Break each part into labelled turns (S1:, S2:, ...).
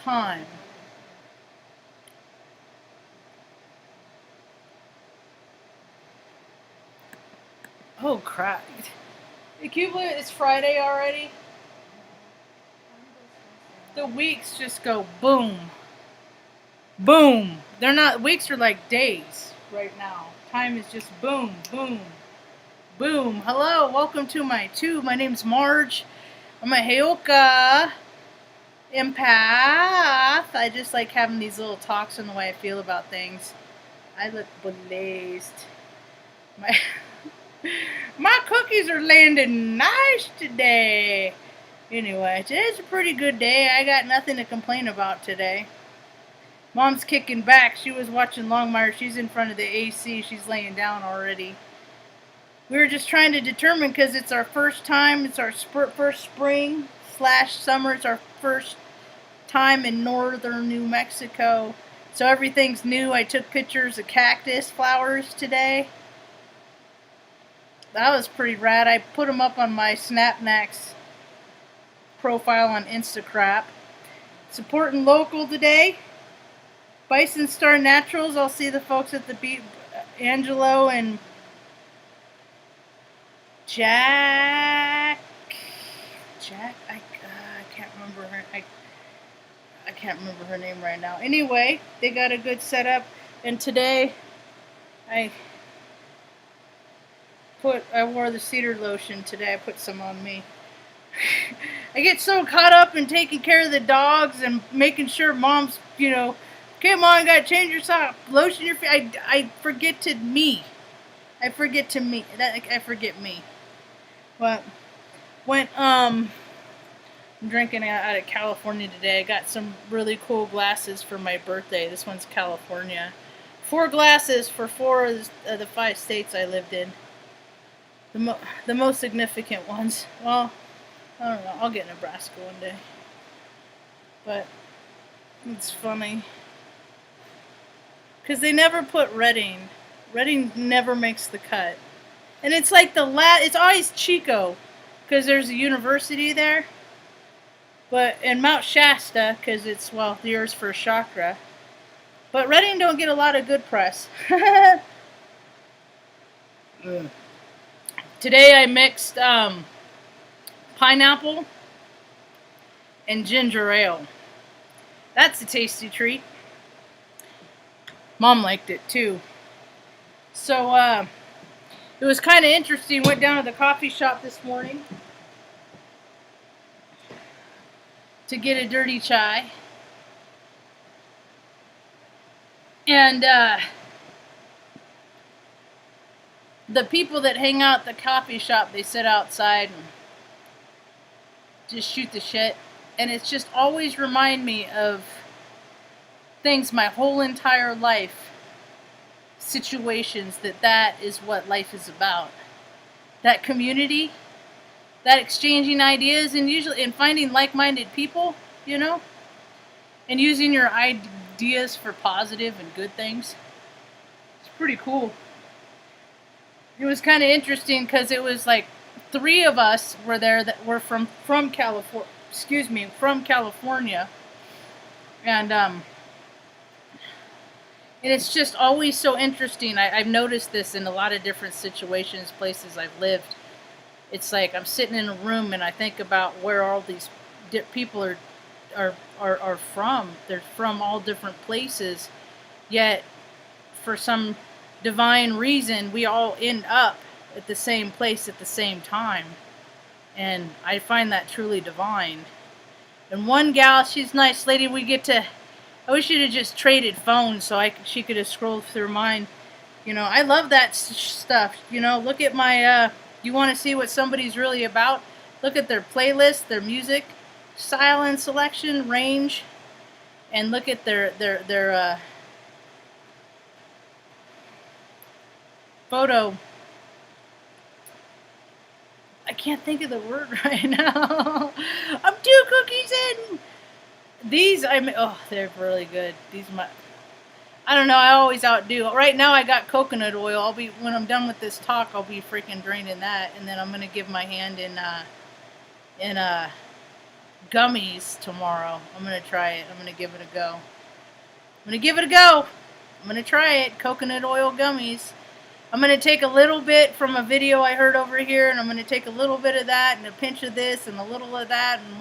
S1: time. Oh crap. Cuba, it's Friday already. The weeks just go boom. Boom. They're not, weeks are like days right now. Time is just boom, boom, boom. Hello, welcome to my tube. My name's Marge. I'm a Heyoka empath. I just like having these little talks on the way I feel about things. I look blazed. My my cookies are landing nice today. Anyway, today's a pretty good day. I got nothing to complain about today. Mom's kicking back. She was watching Longmire. She's in front of the AC. She's laying down already. We were just trying to determine, because it's our first time. It's our first spring / summer. It's our first time in northern New Mexico. So everything's new. I took pictures of cactus flowers today. That was pretty rad. I put them up on my Snapnax profile on Instagram. Supporting local today. Bison Star Naturals. I'll see the folks at the beach. Angelo and Jack. I can't remember her. I can't remember her name right now. Anyway, they got a good setup, and today I wore the cedar lotion today. I put some on me. I get so caught up in taking care of the dogs and making sure Mom's, okay, Mom, gotta change your sock, lotion your face. I forget me. I forget me. But I'm drinking out of California today. I got some really cool glasses for my birthday. This one's California. 4 glasses for 4 of the 5 states I lived in. The most significant ones. Well, I don't know. I'll get Nebraska one day. But it's funny. Because they never put Redding. Redding never makes the cut. And it's like it's always Chico. Because there's a university there. But in Mount Shasta, because it's, the Earth's first chakra. But Redding don't get a lot of good press. Today I mixed pineapple and ginger ale. That's a tasty treat. Mom liked it too. So it was kind of interesting. Went down to the coffee shop this morning to get a dirty chai. And the people that hang out at the coffee shop, they sit outside and just shoot the shit. And it's just always remind me of things my whole entire life, situations that is what life is about. That community, that exchanging ideas, and finding like-minded people, and using your ideas for positive and good things. It's pretty cool. It was kind of interesting because it was like 3 of us were there that were from California. From California, and it's just always so interesting. I've noticed this in a lot of different situations, places I've lived. It's like I'm sitting in a room and I think about where all these people are from. They're from all different places, yet for some divine reason, we all end up at the same place at the same time. And I find that truly divine. And one gal, she's a nice lady. I wish you'd have just traded phones so she could have scrolled through mine. I love that stuff. Look at my, you want to see what somebody's really about? Look at their playlist, their music, style and selection, range, and look at their photo. I can't think of the word right now. I'm 2 cookies in. These, they're really good. I don't know, I always outdo. Right now I got coconut oil. When I'm done with this talk, I'll be freaking draining that. And then I'm going to give my hand in gummies tomorrow. I'm going to try it. I'm going to give it a go. I'm going to give it a go. I'm going to try it. Coconut oil gummies. I'm going to take a little bit from a video I heard over here, and I'm going to take a little bit of that and a pinch of this and a little of that, and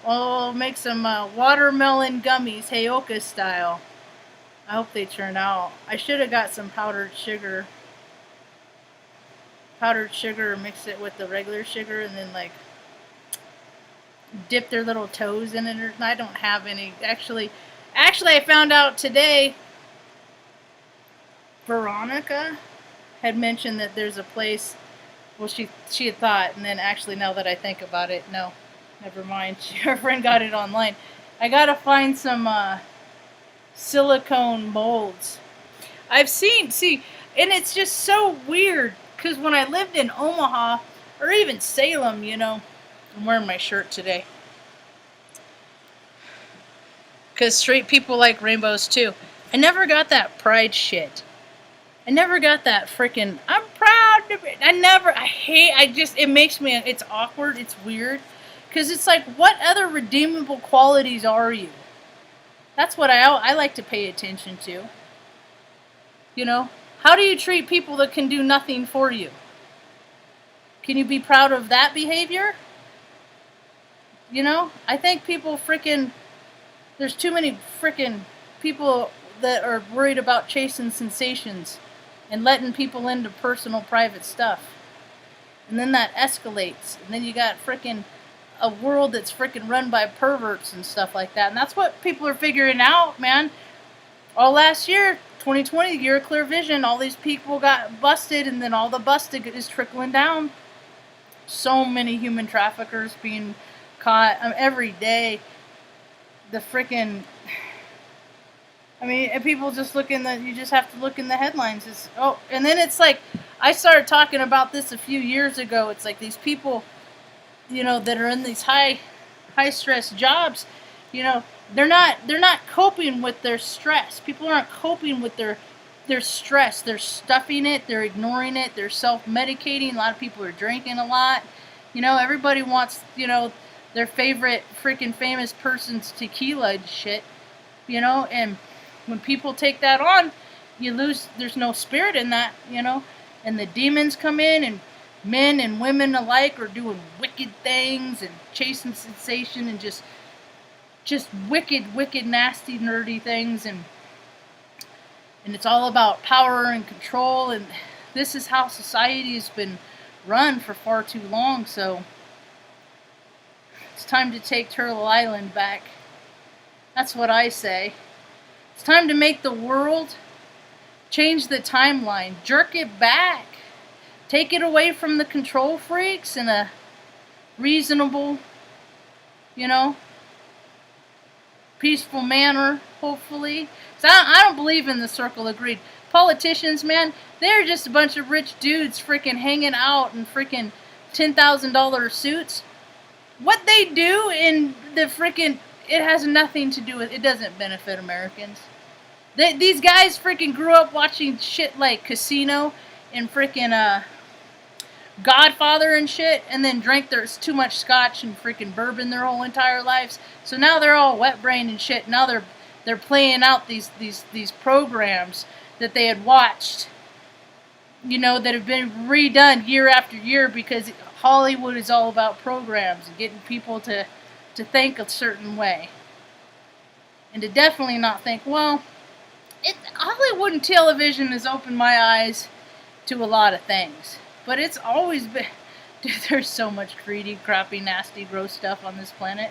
S1: we'll make some watermelon gummies, Heyoka style. I hope they turn out. I should have got some powdered sugar. Mix it with the regular sugar, and then like dip their little toes in it. I don't have any. Actually, I found out today. Veronica had mentioned that there's a place. Well, she had thought, and then actually, now that I think about it, no, never mind. Her friend got it online. I gotta find some silicone molds. I've seen, and it's just so weird because when I lived in Omaha or even Salem, I'm wearing my shirt today because straight people like rainbows too. I never got that pride shit. I never got that freaking, I'm proud to be, it makes me, it's awkward, it's weird. Because it's like, what other redeemable qualities are you? That's what I like to pay attention to. How do you treat people that can do nothing for you? Can you be proud of that behavior? I think people there's too many people that are worried about chasing sensations and letting people into personal, private stuff. And then that escalates. And then you got a world that's run by perverts and stuff like that. And that's what people are figuring out, man. All last year, 2020, year of clear vision, all these people got busted, and then all the busted is trickling down. So many human traffickers being caught every day. People just you just have to look in the headlines. And then it's like, I started talking about this a few years ago. It's like these people, that are in these high stress jobs, they're not coping with their stress. People aren't coping with their stress. They're stuffing it. They're ignoring it. They're self-medicating. A lot of people are drinking a lot. Everybody wants, their favorite famous person's tequila and shit, and when people take that on, there's no spirit in that, and the demons come in, and men and women alike are doing wicked things and chasing sensation and just wicked, nasty, nerdy things, and it's all about power and control, and this is how society has been run for far too long. So it's time to take Turtle Island back. That's what I say. It's time to make the world, change the timeline, jerk it back, take it away from the control freaks in a reasonable, peaceful manner, hopefully. So I don't believe in the circle of greed. Politicians, man, they're just a bunch of rich dudes hanging out in $10,000 suits. What they do in the it has nothing to do with, it doesn't benefit Americans. These guys grew up watching shit like Casino and Godfather and shit, and then drank too much scotch and bourbon their whole entire lives. So now they're all wet brained and shit. Now they're playing out these programs that they had watched, that have been redone year after year, because Hollywood is all about programs and getting people to think a certain way. And to definitely not think, Hollywood and television has opened my eyes to a lot of things. But it's always been, dude, there's so much greedy, crappy, nasty, gross stuff on this planet.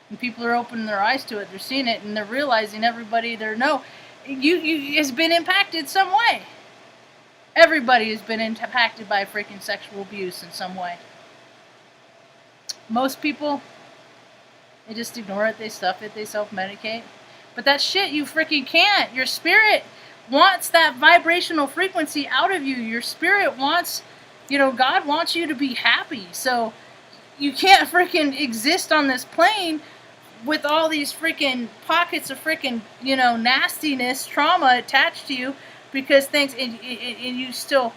S1: And people are opening their eyes to it. They're seeing it, and they're realizing everybody you has been impacted some way. Everybody has been impacted by sexual abuse in some way. Most people, they just ignore it, they stuff it, they self-medicate. But that shit, you can't. Your spirit wants that vibrational frequency out of you. Your spirit wants, God wants you to be happy. So you can't exist on this plane with all these pockets of nastiness, trauma attached to you, because things, and you still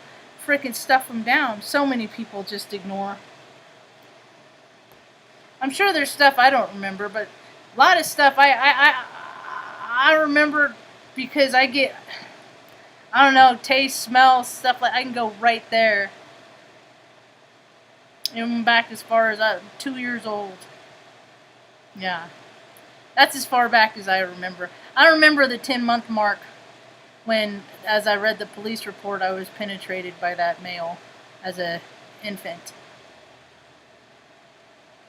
S1: stuff them down. So many people just ignore. I'm sure there's stuff I don't remember, but a lot of stuff I remember because I get, I don't know, taste, smell, stuff like, I can go right there. Even back as far as 2 years old. Yeah. That's as far back as I remember. I remember the 10-month mark when, as I read the police report, I was penetrated by that male as an infant.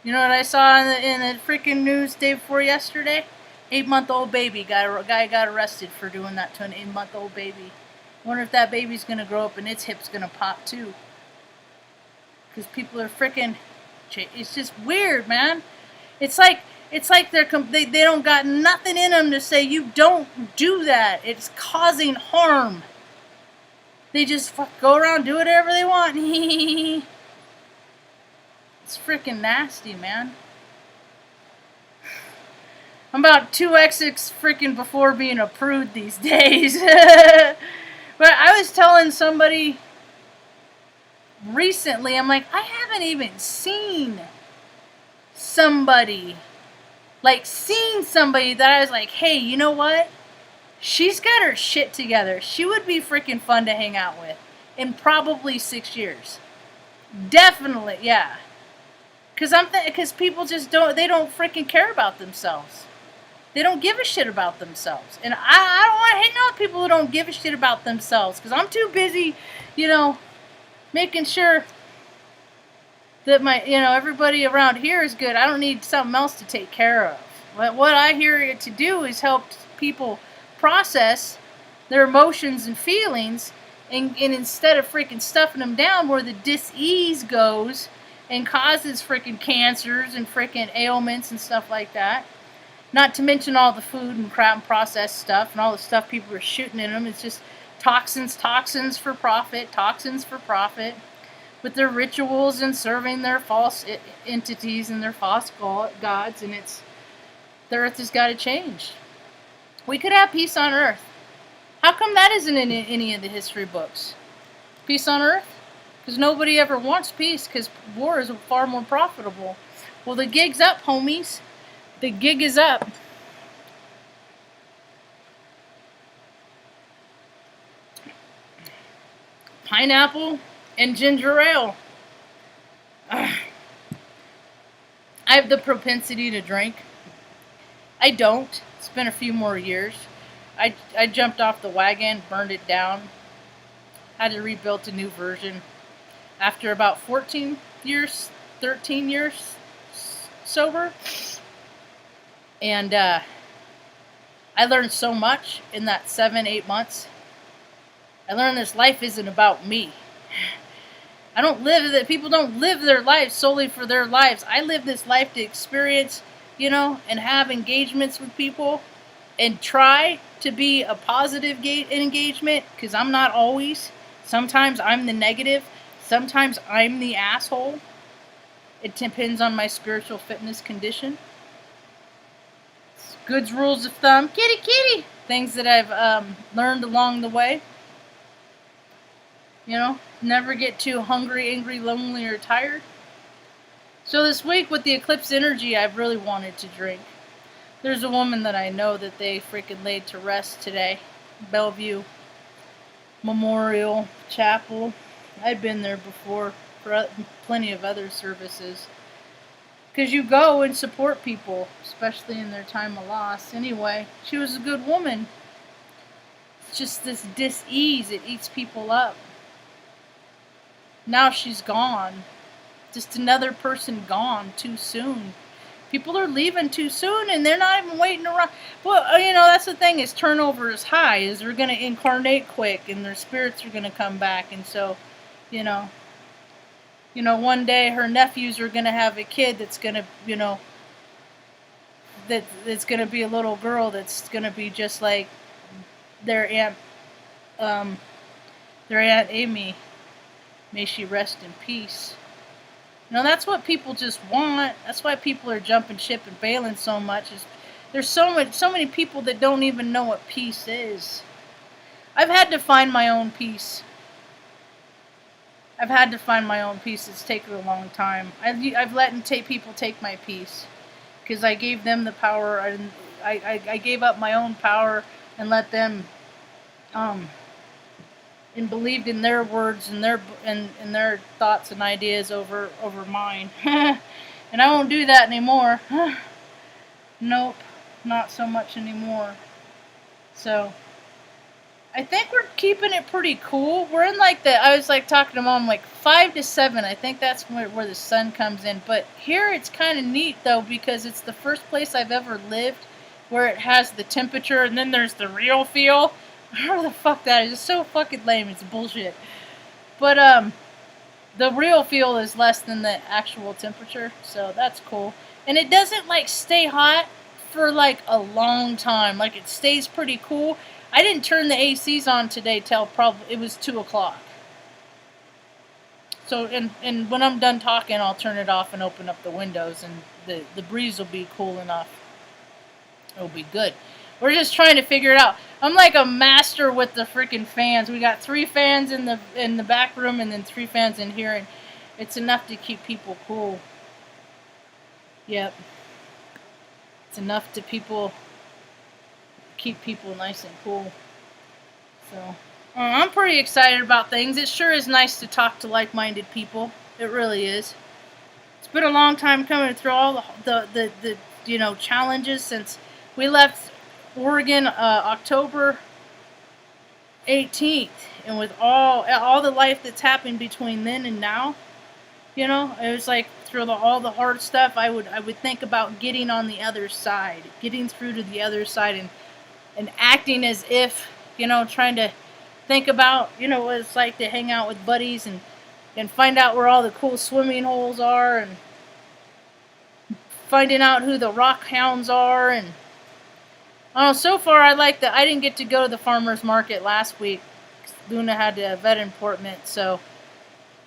S1: You know what I saw in the freaking news day before yesterday? 8-month-old baby. Guy got arrested for doing that to an 8-month-old baby. Wonder if that baby's gonna grow up and its hip's gonna pop too. Because people are freaking. It's just weird, man. It's like they don't got nothing in them to say you don't do that. It's causing harm. They just go around do whatever they want. It's freaking nasty, man. I'm about 2x freaking before being a prude these days. But I was telling somebody recently, I'm like, I haven't even seen somebody that I was like, hey, you know what? She's got her shit together. She would be freaking fun to hang out with in probably 6 years. Definitely, yeah. Because people just don't freaking care about themselves. They don't give a shit about themselves. And I don't want to hang out with people who don't give a shit about themselves. Because I'm too busy, making sure that everybody around here is good. I don't need something else to take care of. But what I here it to do is help people process their emotions and feelings, and instead of freaking stuffing them down where the dis-ease goes and causes freaking cancers and freaking ailments and stuff like that. Not to mention all the food and crap and processed stuff and all the stuff people are shooting in them. It's just toxins for profit. With their rituals and serving their false entities and their false gods, and the earth has got to change. We could have peace on earth. How come that isn't in any of the history books? Peace on earth? Because nobody ever wants peace, because war is far more profitable. Well, the gig's up, homies. The gig is up. Pineapple and ginger ale. I have the propensity to drink. I don't. It's been a few more years. I jumped off the wagon, burned it down, had to rebuild a new version. After about 13 years sober. And I learned so much in that 7-8 months. I learned this life isn't about me. People don't live their lives solely for their lives. I live this life to experience, and have engagements with people and try to be a positive engagement, because I'm not always. Sometimes I'm the negative. Sometimes I'm the asshole. It depends on my spiritual fitness condition. Good rules of thumb. Kitty. Things that I've learned along the way. Never get too hungry, angry, lonely, or tired. So this week with the eclipse energy, I've really wanted to drink. There's a woman that I know that they freaking laid to rest today. Bellevue Memorial Chapel. I've been there before for plenty of other services. Because you go and support people, especially in their time of loss. Anyway, she was a good woman. It's just this dis-ease, it eats people up. Now she's gone. Just another person gone too soon. People are leaving too soon, and they're not even waiting around. Well, that's the thing, is turnover is high, is they're going to incarnate quick, and their spirits are going to come back, and so, one day her nephews are going to have a kid that's going to, that's going to be a little girl that's going to be just like their Aunt Amy. May she rest in peace. That's what people just want. That's why people are jumping ship and bailing so much. There's so many people that don't even know what peace is. I've had to find my own peace. I've had to find my own peace. It's taken a long time. I've let people take my peace because I gave them the power. I gave up my own power and let them and believed in their words and their thoughts and ideas over mine. And I won't do that anymore. Nope, not so much anymore. So I think we're keeping it pretty cool. We're in like I was like talking to Mom, like 5 to 7. I think that's where the sun comes in. But here it's kind of neat though, because it's the first place I've ever lived where it has the temperature and then there's the real feel. Whatever the fuck that is. It's so fucking lame. It's bullshit. But the real feel is less than the actual temperature, so that's cool. And it doesn't like stay hot for like a long time. Like it stays pretty cool. I didn't turn the ACs on today till probably it was 2 o'clock. So and when I'm done talking, I'll turn it off and open up the windows, and the breeze will be cool enough. It'll be good. We're just trying to figure it out. I'm like a master with the freaking fans. We got 3 fans in the back room and then 3 fans in here, and it's enough to keep people cool. Yep. It's enough to keep people nice and cool. So I'm pretty excited about things. It sure is nice to talk to like-minded people. It really is. It's been a long time coming through all the challenges since we left Oregon October 18th, and with all the life that's happened between then and now, it was like through all the hard stuff. I would think about getting on the other side, getting through to the other side, and acting as if trying to think about what it's like to hang out with buddies and find out where all the cool swimming holes are, and finding out who the rock hounds are. And so far I like that I didn't get to go to the farmer's market last week. Luna had a vet appointment, so.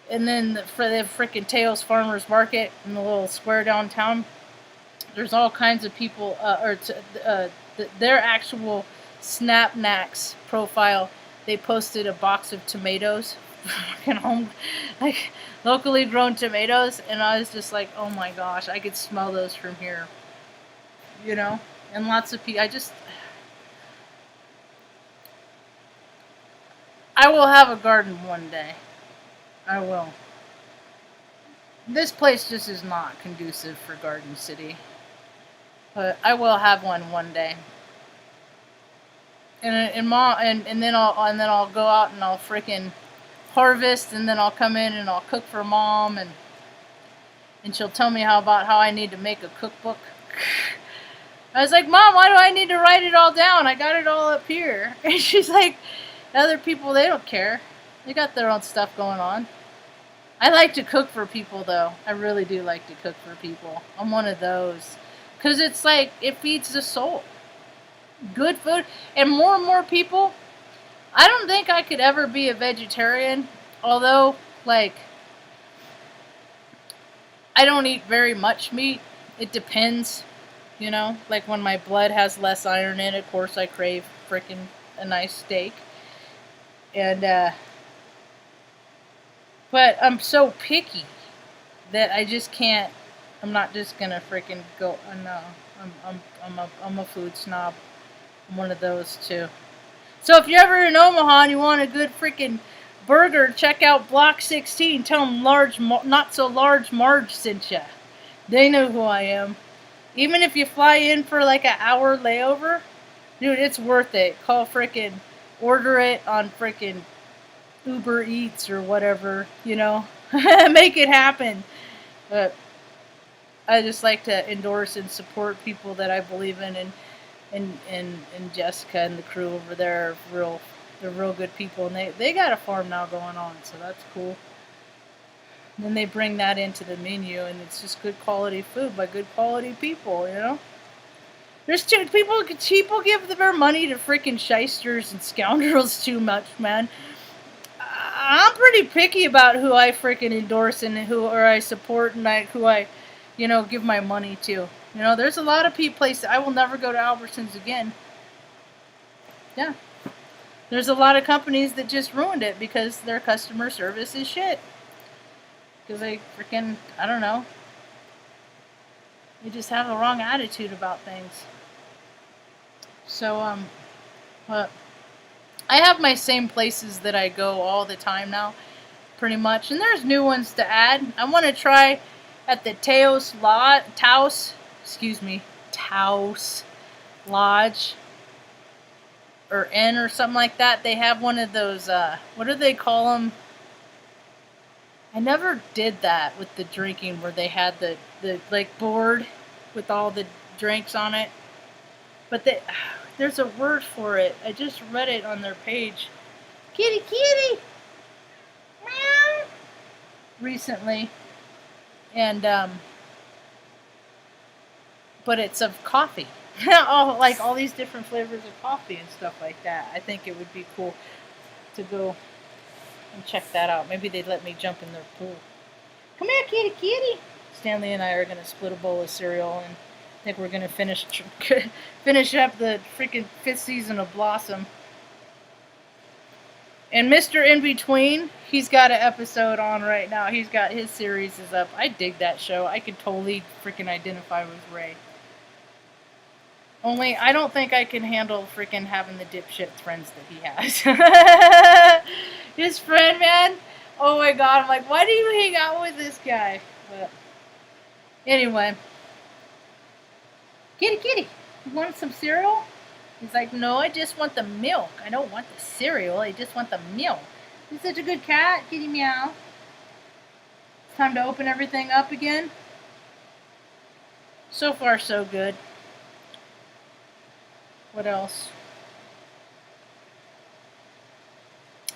S1: And then for the freaking Teos Farmer's Market in the little square downtown, there's all kinds of people, their actual Snapnacks profile, they posted a box of tomatoes, fucking home, like locally grown tomatoes, and I was just like, oh my gosh, I could smell those from here, and lots of people, I will have a garden one day. I will. This place just is not conducive for Garden City. But I will have one day. And then I'll go out and I'll freaking harvest, and then I'll come in and I'll cook for Mom, and she'll tell me about how I need to make a cookbook. I was like, Mom, why do I need to write it all down? I got it all up here. And she's like, other people, they don't care. They got their own stuff going on. I like to cook for people, though. I really do like to cook for people. I'm one of those. Because it's like, it feeds the soul. Good food. And more people, I don't think I could ever be a vegetarian. Although, like, I don't eat very much meat. It depends. Like when my blood has less iron in it, of course I crave freaking a nice steak. And, but I'm so picky that I just can't. I'm not just gonna freaking go. No, I'm a food snob. I'm one of those too. So if you're ever in Omaha and you want a good freaking burger, check out Block 16. Tell them not so large Marge sent ya. They know who I am. Even if you fly in for like an hour layover, dude, it's worth it. Order it on freaking Uber Eats or whatever, make it happen. But I just like to endorse and support people that I believe in, and Jessica and the crew over there they're real good people, and they got a farm now going on, so that's cool. And then they bring that into the menu, and it's just good quality food by good quality people, There's people give their money to freaking shysters and scoundrels too much, man. I'm pretty picky about who I freaking endorse and who I support, and who I give my money to. There's a lot of places. I will never go to Albertsons again. Yeah. There's a lot of companies that just ruined it because their customer service is shit. Because I don't know. They just have the wrong attitude about things. So, but I have my same places that I go all the time now, pretty much. And there's new ones to add. I want to try at the Taos Lodge or Inn or something like that. They have one of those, what do they call them? I never did that with the drinking where they had the like board with all the drinks on it. But there's a word for it. I just read it on their page. Kitty, kitty! Meow! Recently. And, but it's of coffee. all these different flavors of coffee and stuff like that. I think it would be cool to go and check that out. Maybe they'd let me jump in their pool. Come here, kitty, kitty! Stanley and I are going to split a bowl of cereal, and I think we're going to finish up the freaking 5th season of Blossom. And Mr. In Between, he's got an episode on right now. He's got his series is up. I dig that show. I could totally freaking identify with Ray. Only I don't think I can handle freaking having the dipshit friends that he has. His friend, man. Oh my god, I'm like, why do you hang out with this guy? But anyway. Kitty, kitty, you want some cereal? He's like, no, I just want the milk. I don't want the cereal. I just want the milk. He's such a good cat. Kitty meow. It's time to open everything up again. So far, so good. What else?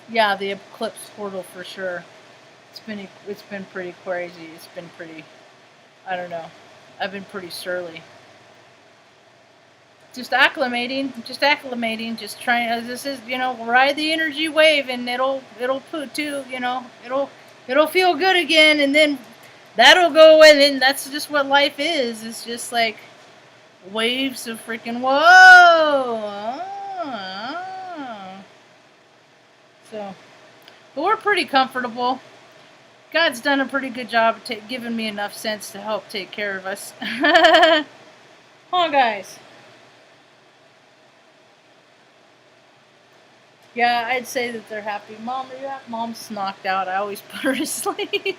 S1: Yeah, the eclipse portal for sure. It's been pretty crazy. It's been pretty, I don't know. I've been pretty surly. Just acclimating, just trying. This is, ride the energy wave, and it'll put too, it'll feel good again, and then that'll go away. And that's just what life is. It's just like waves of freaking whoa. So, but we're pretty comfortable. God's done a pretty good job of giving me enough sense to help take care of us. Huh, guys? Yeah, I'd say that they're happy. Mom, are you happy? Mom's knocked out. I always put her to sleep.